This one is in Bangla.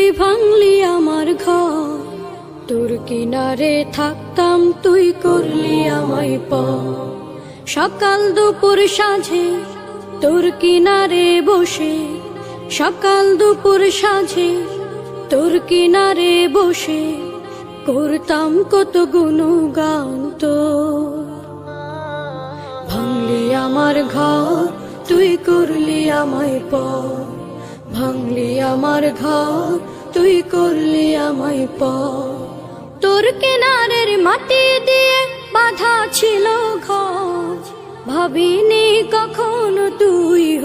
তুই ভাঙলি আমার ঘর, তোর কিনারে থাকতাম তুই করলি আমায় পর। সকাল দুপুর সাঁঝে তোর কিনারে বসে, সকাল দুপুর সাঁঝে তোর কিনারে বসে করতাম কত গুণগান তোর। ভাঙলি আমার ঘর, তুই করলি আমায় পর। ভাঙলি আমার ঘর, তুই করলি আমায় পর। তোর কিনারের মাটি দিয়ে বাঁধা ছিল ঘর, ভাবিনি কখনো তুই